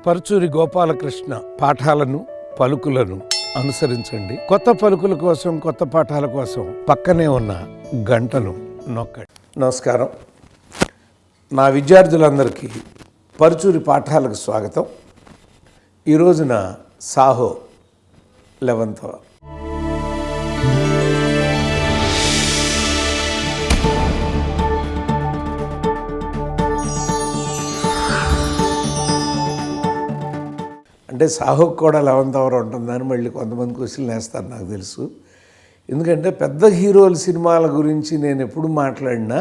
పరుచూరి గోపాలకృష్ణ పాఠాలను పలుకులను అనుసరించండి. కొత్త పలుకుల కోసం, కొత్త పాఠాల కోసం పక్కనే ఉన్న గంటను నొక్కండి. నమస్కారం. నా విద్యార్థులందరికీ పరుచూరి పాఠాలకు స్వాగతం. ఈ రోజున సాహో 11వ అంటే సాహోకు కూడా 11వ అవర్ ఉంటుందని మళ్ళీ కొంతమంది క్వశ్చన్లు వేస్తారు, నాకు తెలుసు. ఎందుకంటే పెద్ద హీరోల సినిమాల గురించి నేను ఎప్పుడు మాట్లాడినా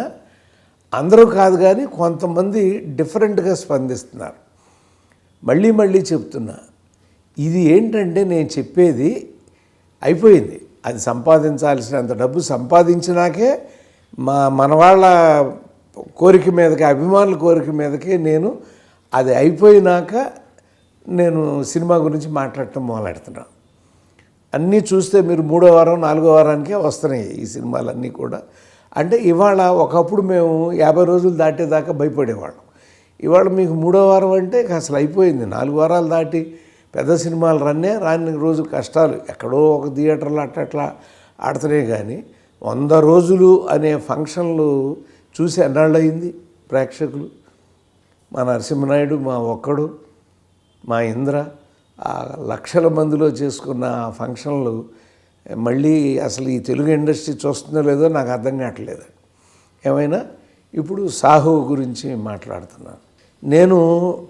అందరూ కాదు కానీ కొంతమంది డిఫరెంట్గా స్పందిస్తున్నారు. మళ్ళీ చెప్తున్నా, ఇది ఏంటంటే నేను చెప్పేది అయిపోయింది. అది సంపాదించాల్సినంత డబ్బు సంపాదించినాకే మన వాళ్ళ కోరిక మీదకి, అభిమానుల కోరిక మీదకి నేను అది అయిపోయినాక నేను సినిమా గురించి మాట్లాడటం మొదలెడుతున్నాను. అన్నీ చూస్తే మీరు 3వ వారం 4వ వారానికే వస్తున్నాయి ఈ సినిమాలన్నీ కూడా. అంటే ఇవాళ ఒకప్పుడు మేము 50 రోజులు దాటేదాకా భయపడేవాళ్ళం. ఇవాళ మీకు 3వ వారం అంటే అసలు అయిపోయింది. 4 వారాలు దాటి పెద్ద సినిమాలు రాని రోజు కష్టాలు. ఎక్కడో ఒక థియేటర్లో అట్లా ఆడుతున్నాయి కానీ 100 రోజులు అనే ఫంక్షన్లు చూసి ఎన్నాళ్ళు అయింది ప్రేక్షకులు? మా నరసింహనాయుడు, మా ఒక్కడు, మా ఇంద్ర, ఆ లక్షల మందిలో చేసుకున్న ఆ ఫంక్షన్లు మళ్ళీ అసలు ఈ తెలుగు ఇండస్ట్రీ చూస్తుందో లేదో నాకు అర్థం కావట్లేదు. ఏమైనా ఇప్పుడు సాహో గురించి మాట్లాడుతున్నాను. నేను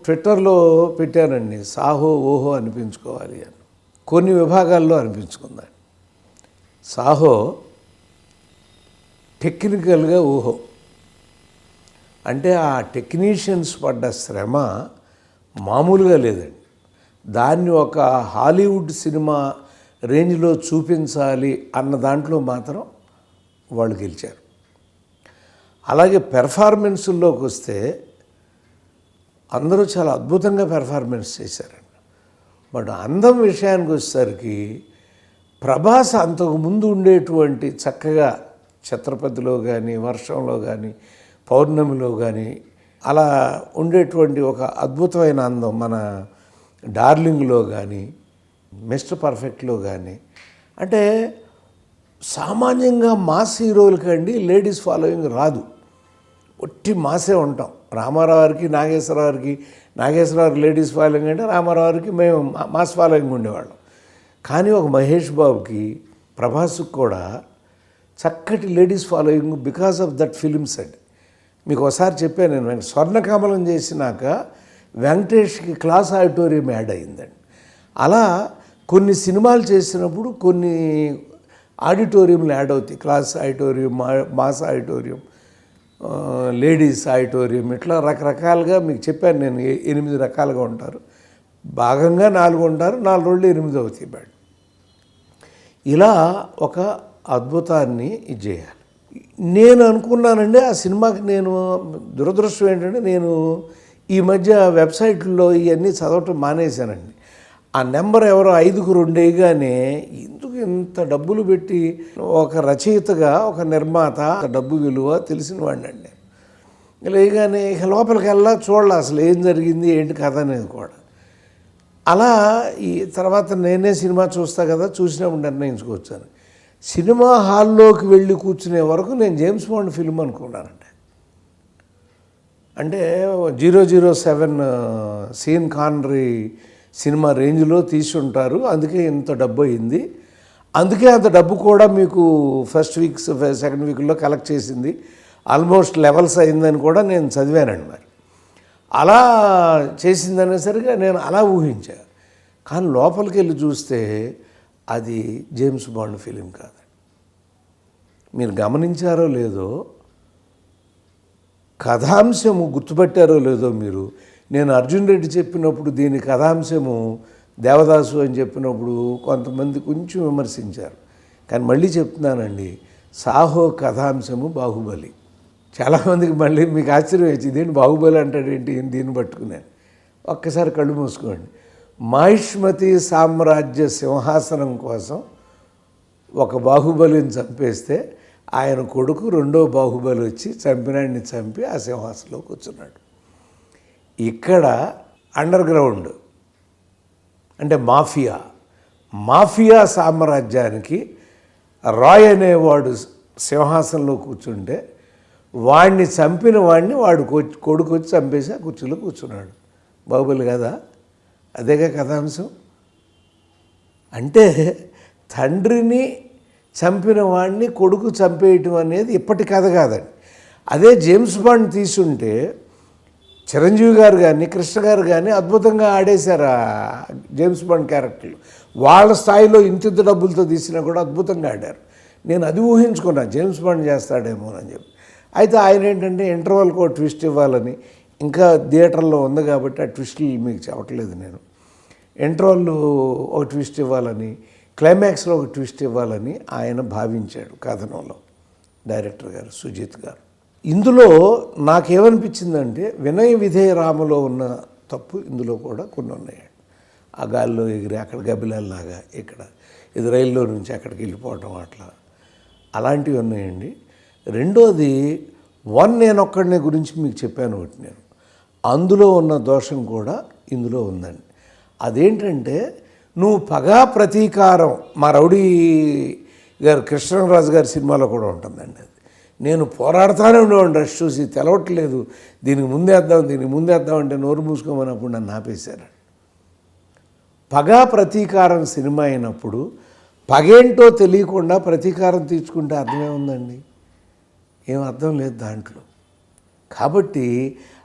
ట్విట్టర్లో పెట్టానండి, సాహో ఓహో అనిపించుకోవాలి అని. కొన్ని విభాగాల్లో అనిపించుకుందాం. సాహో టెక్నికల్గా ఓహో అంటే ఆ టెక్నీషియన్స్ పడ్డ శ్రమ మామూలుగా లేదండి. దాన్ని ఒక హాలీవుడ్ సినిమా రేంజ్లో చూపించాలి అన్న దాంట్లో మాత్రం వాళ్ళు గెలిచారు. అలాగే పెర్ఫార్మెన్సుల్లోకి వస్తే అందరూ చాలా అద్భుతంగా పెర్ఫార్మెన్స్ చేశారండి. బట్ అందం విషయానికి వచ్చేసరికి ప్రభాస్ అంతకుముందు ఉండేటువంటి చక్కగా ఛత్రపతిలో కానీ, వర్షంలో కానీ, పౌర్ణమిలో కానీ అలా ఉండేటువంటి ఒక అద్భుతమైన అందం మన డార్లింగ్లో కానీ, మిస్టర్ పర్ఫెక్ట్లో కానీ, అంటే సామాన్యంగా మాస్ హీరోలకండి లేడీస్ ఫాలోయింగ్ రాదు. ఒట్టి మాసే ఉంటాం. రామారావు గారికి, నాగేశ్వరరావుకి లేడీస్ ఫాలోయింగ్ అంటే రామారావు గారికి మేము మాస్ ఫాలోయింగ్ ఉండేవాళ్ళం. కానీ ఒక మహేష్ బాబుకి, ప్రభాస్కి కూడా చక్కటి ladies following because of that films అండి. మీకు ఒకసారి చెప్పాను నేను, స్వర్ణకమలం చేసినాక వెంకటేష్కి క్లాస్ ఆడిటోరియం యాడ్ అయిందండి. అలా కొన్ని సినిమాలు చేసినప్పుడు కొన్ని ఆడిటోరియంలు యాడ్ అవుతాయి. Class auditorium, mass auditorium, ladies auditorium, ఇట్లా రకరకాలుగా మీకు చెప్పాను నేను. 8 రకాలుగా ఉంటారు. భాగంగా 4 ఉంటారు, 4 రోజులు 8 అవుతాయి బ్యాడ్. ఇలా ఒక అద్భుతాన్ని ఇది చేయాలి. నేను అనుకున్నానండి ఆ సినిమాకి. నేను దురదృష్టం ఏంటంటే నేను ఈ మధ్య వెబ్సైట్లో ఇవన్నీ చదవటం మానేశానండి. ఆ నెంబర్ ఎవరో 5కు 2 వేయగానే ఎందుకు ఇంత డబ్బులు పెట్టి ఒక రచయితగా, ఒక నిర్మాత, డబ్బు విలువ తెలిసిన వాడినండి. లేగానే ఇక లోపలికి వెళ్ళా చూడాలి అసలు ఏం జరిగింది, ఏంటి కథ అనేది కూడా. అలా ఈ తర్వాత నేనే సినిమా చూస్తా కదా, చూసినప్పుడు నిర్ణయించుకోవచ్చాను. సినిమా హాల్లోకి వెళ్ళి కూర్చునే వరకు నేను జేమ్స్ బాండ్ ఫిల్మ్ అనుకున్నానండి. అంటే 007 సీన్ కానరీ సినిమా రేంజ్లో తీసి ఉంటారు. అందుకే ఇంత డబ్బు అయింది. అందుకే అంత డబ్బు కూడా మీకు ఫస్ట్ వీక్స్, సెకండ్ వీక్లో కలెక్ట్ చేసింది. ఆల్మోస్ట్ లెవెల్స్ అయిందని కూడా నేను చదివానండి. మరి అలా చేసిందనేసరిగా నేను అలా ఊహించాను. కానీ లోపలికి వెళ్ళి చూస్తే అది జేమ్స్ బాండ్ ఫిలిం కాదు. మీరు గమనించారో లేదో, కథాంశము గుర్తుపట్టారో లేదో మీరు. నేను అర్జున్ రెడ్డి చెప్పినప్పుడు దీని కథాంశము దేవదాసు అని చెప్పినప్పుడు కొంతమంది కొంచెం విమర్శించారు. కానీ మళ్ళీ చెప్తున్నానండి, సాహో కథాంశము బాహుబలి. చాలామందికి మళ్ళీ మీకు ఆశ్చర్యం వచ్చింది, ఏంటి బాహుబలి అంటాడేంటి దీన్ని పట్టుకున్నాను. ఒక్కసారి కళ్ళు మూసుకోండి. మాహిష్మతి సామ్రాజ్య సింహాసనం కోసం ఒక బాహుబలిని చంపేస్తే ఆయన కొడుకు 2వ బాహుబలి వచ్చి చంపినాడిని చంపి ఆ సింహాసనంలో కూర్చున్నాడు. ఇక్కడ అండర్ గ్రౌండ్ అంటే మాఫియా సామ్రాజ్యానికి రాయ్ అనేవాడు సింహాసనంలో కూర్చుంటే వాడిని చంపిన వాడిని వాడు కొడుకు వచ్చి చంపేసి ఆ కుర్చీలో కూర్చున్నాడు. బాహుబలి కదా, అదేగా కథాంశం. అంటే తండ్రిని చంపిన వాడిని కొడుకు చంపేయటం అనేది ఇప్పటి కథ కాదండి. అదే జేమ్స్ బాండ్ తీసుంటే చిరంజీవి గారు కానీ కృష్ణ గారు కానీ అద్భుతంగా ఆడేశారు ఆ జేమ్స్ బాండ్ క్యారెక్టర్లు. వాళ్ళ స్థాయిలో ఇంత డబ్బులతో తీసినా కూడా అద్భుతంగా ఆడారు. నేను అది ఊహించుకున్నా జేమ్స్ బాండ్ చేస్తాడేమో అని చెప్పి. అయితే ఆయన ఏంటంటే ఇంటర్వల్కి ఒక ట్విస్ట్ ఇవ్వాలని, ఇంకా థియేటర్లో ఉంది కాబట్టి ఆ ట్విస్టులు మీకు చెప్పట్లేదు నేను. ఇంటర్వల్లో ఒక ట్విస్ట్ ఇవ్వాలని, క్లైమాక్స్లో ఒక ట్విస్ట్ ఇవ్వాలని ఆయన భావించాడు కథనంలో డైరెక్టర్ గారు సుజిత్ గారు. ఇందులో నాకేమనిపించిందంటే వినయ విధేయ రామలో ఉన్న తప్పు ఇందులో కూడా కొన్ని ఉన్నాయండి. ఆ గాల్లో ఎగిరి అక్కడ గబ్బిలాల్లాగా ఇక్కడ ఇది రైల్లో నుంచి అక్కడికి వెళ్ళిపోవటం అలాంటివి ఉన్నాయండి. రెండోది నేనొక్కడినే గురించి మీకు చెప్పాను ఒకటి నేను, అందులో ఉన్న దోషం కూడా ఇందులో ఉందండి. అదేంటంటే నువ్వు పగా ప్రతీకారం, మా రౌడీ గారు కృష్ణరాజు గారి సినిమాలో కూడా ఉంటుందండి. అది నేను పోరాడుతూనే ఉండేవాడిని, రష్ చూసి తెలవట్లేదు, దీనికి ముందేద్దాం అంటే నోరు మూసుకోమన్నప్పుడు నన్ను ఆపేశారు. పగా ప్రతీకారం సినిమా అయినప్పుడు పగేంటో తెలియకుండా ప్రతీకారం తీర్చుకుంటే అర్థమే ఉందండి, ఏం అర్థం లేదు దాంట్లో. కాబట్టి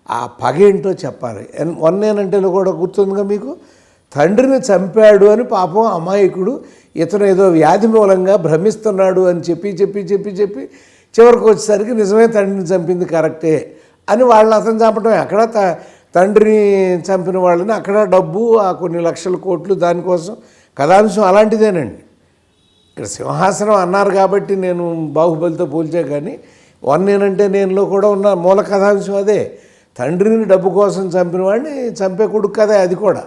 ఆ పగేంటో చెప్పాలి. నేనంటేలో కూడా గుర్తుందిగా మీకు, తండ్రిని చంపాడు అని పాపం అమాయకుడు ఇతను ఏదో వ్యాధి మూలంగా భ్రమిస్తున్నాడు అని చెప్పి చివరికి వచ్చేసరికి నిజమే తండ్రిని చంపింది కరెక్టే అని వాళ్ళని అతను చంపడం. అక్కడ తండ్రిని చంపిన వాళ్ళని అక్కడ డబ్బు, ఆ కొన్ని లక్షల కోట్లు, దానికోసం కథాంశం అలాంటిదేనండి. ఇక్కడ సింహాసనం అన్నారు కాబట్టి నేను బాహుబలితో పోల్చే, కానీ నేనంటే నేనులో కూడా ఉన్న మూల కథాంశం అదే. తండ్రిని డబ్బు కోసం చంపిన వాడిని చంపే కొడుకు కథే అది కూడా.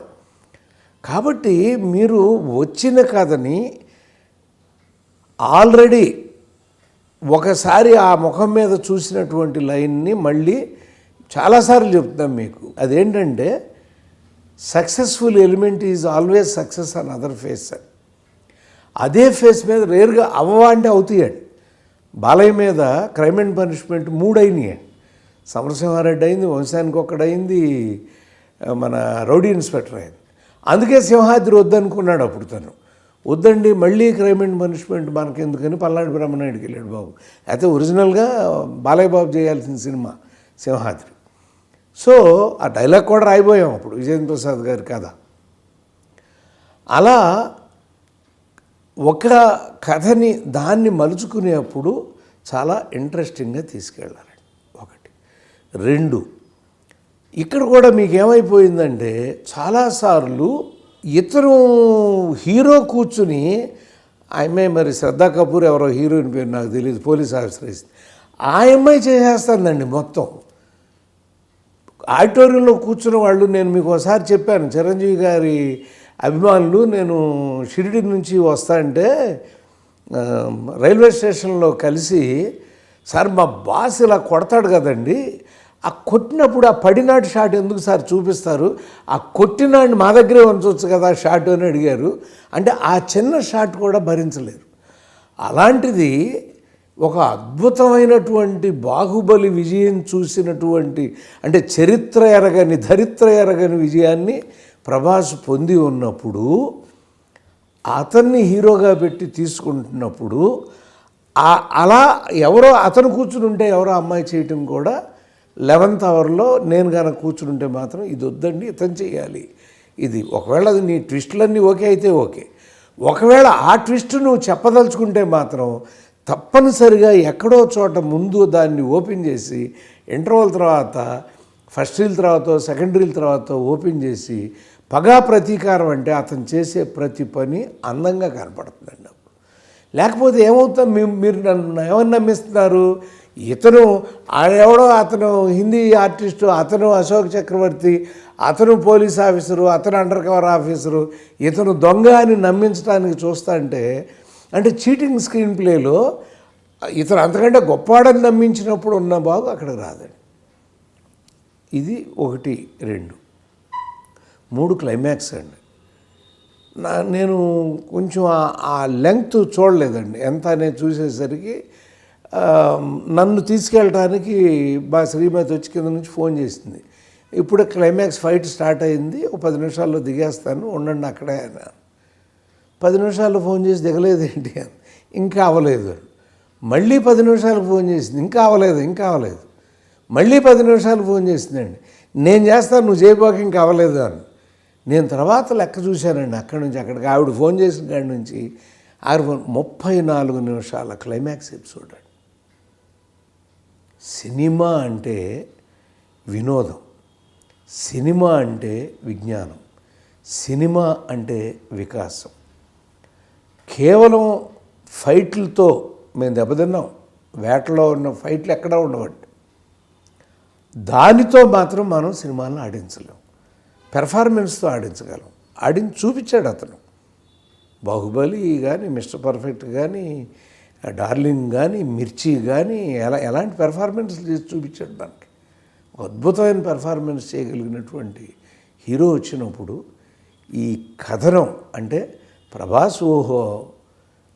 కాబట్టి మీరు వచ్చిన కథని ఆల్రెడీ ఒకసారి ఆ ముఖం మీద చూసినటువంటి లైన్ని మళ్ళీ చాలాసార్లు చెప్తాం మీకు. అదేంటంటే successful element is always success on other face. అదే ఫేస్ మీద రేరుగా అంటే అవుతాయండి. బాలయ్య మీద క్రైమ్ అండ్ పనిష్మెంట్ 3 అయినాయండి. సమరసింహారెడ్డి అయింది, వంశానికి ఒక్కడైంది, మన రౌడీ ఇన్స్పెక్టర్ అయింది. అందుకే సింహాద్రి వద్దనుకున్నాడు అప్పుడు తను. వద్దండి మళ్ళీ క్రైమ్ అండ్ పనిష్మెంట్ మనకెందుకని పల్నాడు బ్రహ్మనాయుడికి వెళ్ళాడు బాబు. అయితే ఒరిజినల్గా బాలయ్య బాబు చేయాల్సిన సినిమా సింహాద్రి. సో ఆ డైలాగ్ కూడా రాయిపోయాం అప్పుడు విజయేంద్ర ప్రసాద్ గారి కథ. అలా ఒక కథని దాన్ని మలుచుకునేప్పుడు చాలా ఇంట్రెస్టింగ్గా తీసుకెళ్ళాలండి. 1 2 ఇక్కడ కూడా మీకు ఏమైపోయిందంటే చాలాసార్లు ఇతను హీరో కూర్చుని, ఆమె మరి శ్రద్ధా కపూర్ ఎవరో హీరోయిన్ పేరు నాకు తెలియదు, పోలీస్ ఆఫీసర్ వేసింది, ఆ అమ్మాయి చేసేస్తుందండి మొత్తం. ఆడిటోరియంలో కూర్చున్న వాళ్ళు, నేను మీకు ఒకసారి చెప్పాను, చిరంజీవి గారి అభిమానులు, నేను షిరిడి నుంచి వస్తా అంటే రైల్వే స్టేషన్లో కలిసి, సార్ మా బాస్ ఇలా కొడతాడు కదండి, ఆ కొట్టినప్పుడు ఆ పడినాటి షాట్ ఎందుకు సార్ చూపిస్తారు, ఆ కొట్టినాడిని మా దగ్గరే ఉంచవచ్చు కదా షాట్ అని అడిగారు. అంటే ఆ చిన్న షాట్ కూడా భరించలేరు. అలాంటిది ఒక అద్భుతమైనటువంటి బాహుబలి విజయం చూసినటువంటి, అంటే ధరిత్ర ఎరగని విజయాన్ని ప్రభాస్ పొంది ఉన్నప్పుడు, అతన్ని హీరోగా పెట్టి తీసుకుంటున్నప్పుడు అలా ఎవరో అతను కూర్చుని ఉంటే ఎవరో అమ్మాయి చేయటం కూడా 11th అవర్లో నేను కనుక కూర్చుంటే మాత్రం ఇది వద్దండి, ఇతను చేయాలి ఇది. ఒకవేళ అది నీ ట్విస్టులన్నీ ఓకే అయితే ఓకే, ఒకవేళ ఆ ట్విస్ట్ నువ్వు చెప్పదలుచుకుంటే మాత్రం తప్పనిసరిగా ఎక్కడో చోట ముందు దాన్ని ఓపెన్ చేసి, ఇంటర్వల్ తర్వాత ఫస్ట్ రీల్ తర్వాత సెకండ్ రీల్ తర్వాత ఓపెన్ చేసి, పగా ప్రతీకారం అంటే అతను చేసే ప్రతి పని అందంగా కనపడుతుందండి. లేకపోతే ఏమవుతాం, మీరు నన్ను ఏమని నమ్మిస్తున్నారు, ఇతను అతను హిందీ ఆర్టిస్టు, అతను అశోక్ చక్రవర్తి, అతను పోలీస్ ఆఫీసరు, అతను అండర్ కవర్ ఆఫీసరు, ఇతను దొంగ అని నమ్మించడానికి అంటే చీటింగ్ స్క్రీన్ ప్లేలో ఇతను అంతకంటే గొప్పవాడని నమ్మించినప్పుడు ఉన్న బాగు అక్కడికి రాదండి. ఇది 1 2. 3 క్లైమాక్స్ అండి. నేను కొంచెం ఆ లెంగ్త్ చూడలేదండి. ఎంత అనేది చూసేసరికి నన్ను తీసుకెళ్ళడానికి మా శ్రీమతి వచ్చి కింద నుంచి ఫోన్ చేసింది. ఇప్పుడు క్లైమాక్స్ ఫైట్ స్టార్ట్ అయింది, ఒక 10 నిమిషాల్లో దిగేస్తాను, ఉండండి అక్కడే అని. 10 నిమిషాల్లో ఫోన్ చేసి దిగలేదేంటి అని. ఇంకా అవ్వలేదు. మళ్ళీ 10 నిమిషాలకు ఫోన్ చేసింది, ఇంకా అవ్వలేదు. మళ్ళీ 10 నిమిషాలు ఫోన్ చేసిందండి. నేను చేస్తాను, నువ్వు చేయబోక ఇంకా అవ్వలేదు అని. నేను తర్వాత లెక్క చూశానండి. అక్కడి నుంచి అక్కడికి ఆవిడ ఫోన్ చేసిన కాడి నుంచి 34 నిమిషాల క్లైమాక్స్ ఎపిసోడ్ అండి. సినిమా అంటే వినోదం, సినిమా అంటే విజ్ఞానం, సినిమా అంటే వికాసం. కేవలం ఫైట్లతో మేము దెబ్బతిన్నాం. వేటలో ఉన్న ఫైట్లు ఎక్కడా ఉండవండి. దానితో మాత్రం మనం సినిమాలను ఆడించలేం. పెర్ఫార్మెన్స్తో ఆడించగలం. చూపించాడు అతను. బాహుబలి కానీ, మిస్టర్ పర్ఫెక్ట్ కానీ, డార్లింగ్ కానీ, మిర్చి కానీ ఎలాంటి పెర్ఫార్మెన్స్లు చేసి చూపించాడు మనకి. ఒక అద్భుతమైన పెర్ఫార్మెన్స్ చేయగలిగినటువంటి హీరో వచ్చినప్పుడు ఈ కథనం అంటే ప్రభాస్ ఓహో,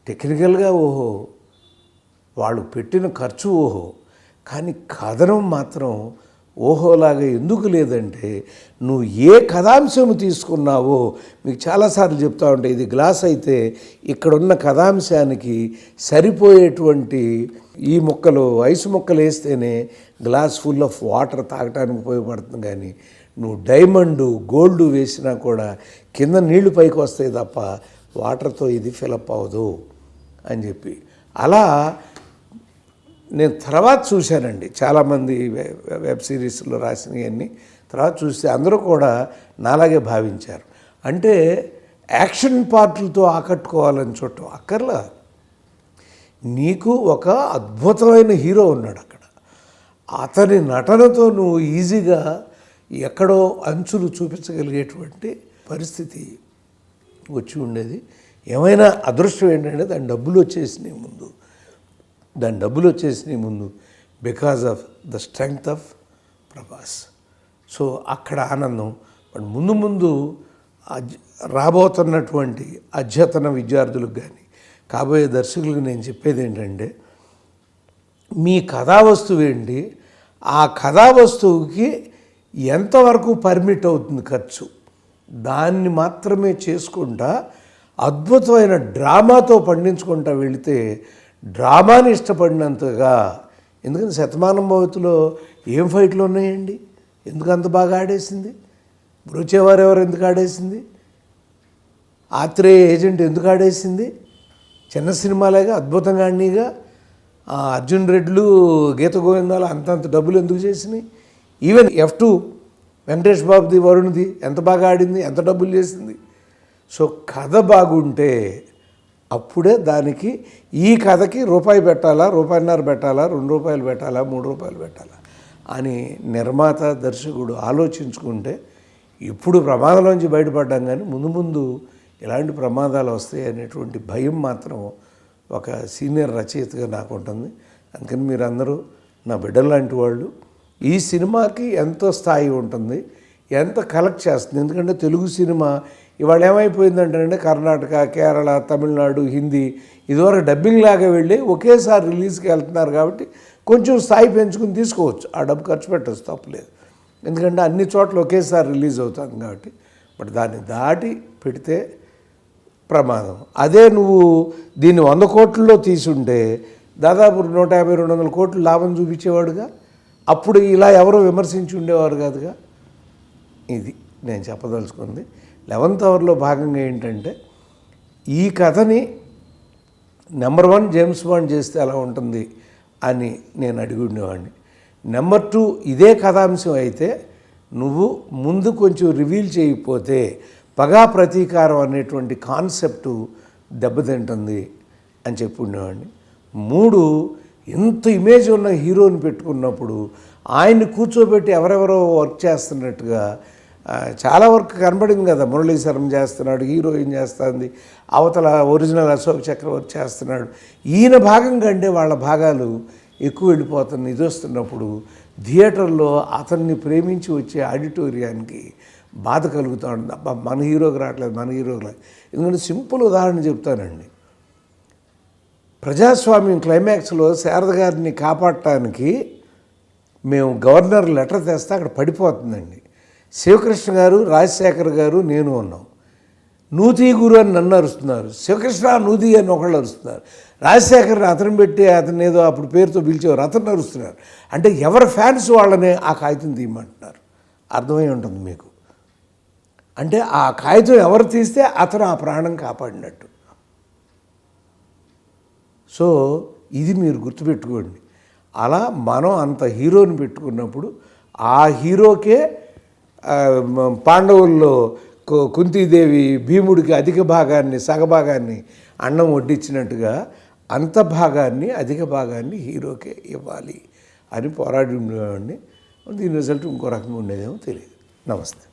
టెక్నికల్గా ఓహో, వాళ్ళు పెట్టిన ఖర్చు ఓహో, కానీ కథనం మాత్రం ఓహోలాగా ఎందుకు లేదంటే, నువ్వు ఏ కథాంశము తీసుకున్నావో మీకు చాలాసార్లు చెప్తా ఉంటే, ఇది గ్లాస్ అయితే ఇక్కడున్న కథాంశానికి సరిపోయేటువంటి ఈ ముక్కలు, ఐసు ముక్కలు వేస్తేనే గ్లాస్ ఫుల్ ఆఫ్ వాటర్ తాగటానికి ఉపయోగపడుతుంది. కానీ నువ్వు డైమండు, గోల్డ్ వేసినా కూడా కింద నీళ్లు పైకి వస్తాయి తప్ప వాటర్తో ఇది ఫిలప్ అవ్వదు అని చెప్పి, అలా నేను తర్వాత చూశానండి. చాలామంది వెబ్ సిరీస్లో రాసినవన్నీ తర్వాత చూస్తే అందరూ కూడా నాలాగే భావించారు. అంటే యాక్షన్ పార్ట్లతో ఆకట్టుకోవాలని చూడటం అక్కర్లా. నీకు ఒక అద్భుతమైన హీరో ఉన్నాడు అక్కడ. అతని నటనతో నువ్వు ఈజీగా ఎక్కడో అంచులు చూపించగలిగేటువంటి పరిస్థితి వచ్చి ఉండేది. ఏమైనా అదృష్టం ఏంటంటే దాని డబ్బులు వచ్చేసినాయి ముందు because of the strength of Prabhas. So అక్కడ ఆనందం. బట్ ముందు రాబోతున్నటువంటి అధ్యతన విద్యార్థులకు కానీ, కాబోయే దర్శకులకు నేను చెప్పేది ఏంటంటే, మీ కథావస్తువు ఏంటి, ఆ కథావస్తువుకి ఎంతవరకు పర్మిట్ అవుతుంది ఖర్చు, దాన్ని మాత్రమే చేసుకుంటా అద్భుతమైన డ్రామాతో పండించుకుంటా వెళితే డ్రామాని ఇష్టపడినంతగా. ఎందుకంటే శతమానం భవతిలో ఏం ఫైట్లు ఉన్నాయండి, ఎందుకు అంత బాగా ఆడేసింది? బ్రోచేవారు ఎవరు ఎందుకు ఆడేసింది? ఆత్రేయ ఏజెంట్ ఎందుకు ఆడేసింది? చిన్న సినిమాలేగా, అద్భుతంగా ఆడినీగా. అర్జున్ రెడ్లు, గీత గోవిందాలు అంతంత డబ్బులు ఎందుకు చేసినాయి? ఈవెన్ F2 వెంకటేష్ బాబుది, వరుణ్ది ఎంత బాగా ఆడింది, ఎంత డబ్బులు చేసింది. సో కథ బాగుంటే అప్పుడే దానికి, ఈ కథకి రూపాయి పెట్టాలా, రూపాయన్నర పెట్టాలా, 2 రూపాయలు పెట్టాలా, 3 రూపాయలు పెట్టాలా అని నిర్మాత, దర్శకుడు ఆలోచించుకుంటే ఇప్పుడు ప్రమాదంలోంచి బయటపడ్డాం. కానీ ముందు ఇలాంటి ప్రమాదాలు వస్తాయి అనేటువంటి భయం మాత్రం ఒక సీనియర్ రచయితగా నాకు ఉంటుంది. అందుకని మీరందరూ నా బిడ్డలాంటి వాళ్ళు. ఈ సినిమాకి ఎంతో స్థాయి ఉంటుంది, ఎంత కలెక్ట్ చేస్తుంది. ఎందుకంటే తెలుగు సినిమా ఇవాళ ఏమైపోయిందంటే కర్ణాటక, కేరళ, తమిళనాడు, హిందీ ఇదివరకు డబ్బింగ్ లాగా వెళ్ళి ఒకేసారి రిలీజ్కి వెళ్తున్నారు. కాబట్టి కొంచెం స్థాయి పెంచుకుని తీసుకోవచ్చు, ఆ డబ్బు ఖర్చు పెట్టచ్చు, తప్పలేదు. ఎందుకంటే అన్ని చోట్ల ఒకేసారి రిలీజ్ అవుతుంది కాబట్టి. బట్ దాన్ని దాటి పెడితే ప్రమాదం. అదే నువ్వు దీన్ని 100 కోట్లలో తీసుంటే దాదాపు 150-200 కోట్లు లాభం చూపించేవాడుగా. అప్పుడు ఇలా ఎవరో విమర్శించి ఉండేవారు కాదుగా. ఇది నేను చెప్పదలుచుకుంది. 11th అవర్లో భాగంగా ఏంటంటే, ఈ కథని నెంబర్ 1 జేమ్స్ బాండ్ చేస్తే ఎలా ఉంటుంది అని నేను అడిగి ఉండేవాడిని. నెంబర్ 2 ఇదే కథాంశం అయితే నువ్వు ముందు కొంచెం రివీల్ చేయకపోతే పగా ప్రతీకారం అనేటువంటి కాన్సెప్టు దెబ్బతింటుంది అని చెప్పి ఉండేవాడిని. 3 ఇంత ఇమేజ్ ఉన్న హీరోని పెట్టుకున్నప్పుడు ఆయన్ని కూర్చోబెట్టి ఎవరెవరో వర్క్ చేస్తున్నట్టుగా చాలా వర్క్ కనబడింది కదా. మురళీ శర్మ చేస్తున్నాడు, హీరోయిన్ చేస్తుంది, అవతల ఒరిజినల్ అశోక్ చక్రవర్తి చేస్తున్నాడు. ఈయన భాగం కంటే వాళ్ళ భాగాలు ఎక్కువ వెళ్ళిపోతుంది. ఇది వస్తున్నప్పుడు థియేటర్లో అతన్ని ప్రేమించి వచ్చే ఆడిటోరియానికి బాధ కలుగుతూ ఉంటుంది. అబ్బా మన హీరోకి రావట్లేదు, మన హీరోకి రావట్లేదు. ఎందుకంటే సింపుల్ ఉదాహరణ చెప్తానండి. ప్రజాస్వామ్యం క్లైమాక్స్లో శారద గారిని కాపాడటానికి మేము గవర్నర్ లెటర్ తెస్తే అక్కడ పడిపోతుందండి. శివకృష్ణ గారు, రాజశేఖర్ గారు, నేను ఉన్నాం. నూతి గురు అని నన్ను అరుస్తున్నారు, శివకృష్ణ నూతి అని ఒకళ్ళు అరుస్తున్నారు, రాజశేఖర్ని అతను పెట్టి అతను ఏదో అప్పుడు పేరుతో పిలిచేవారు, అతను అరుస్తున్నారు. అంటే ఎవరి ఫ్యాన్స్ వాళ్ళనే ఆ కాగితం తీయమంటున్నారు. అర్థమై ఉంటుంది మీకు. అంటే ఆ కాగితం ఎవరు తీస్తే అతను ఆ ప్రాణం కాపాడినట్టు. సో ఇది మీరు గుర్తుపెట్టుకోండి. అలా మనం అంత హీరోని పెట్టుకున్నప్పుడు ఆ హీరోకే పాండవుల్లో కుంతీదేవి భీముడికి అధిక భాగాన్ని, సగభాగాన్ని అన్నం వడ్డించినట్టుగా అంత భాగాన్ని, అధిక భాగాన్ని హీరోకే ఇవ్వాలి అని పోరాడి ఉండేవాడిని. దీని రిజల్ట్ ఇంకో రకంగా ఉండేదేమో తెలియదు. నమస్తే.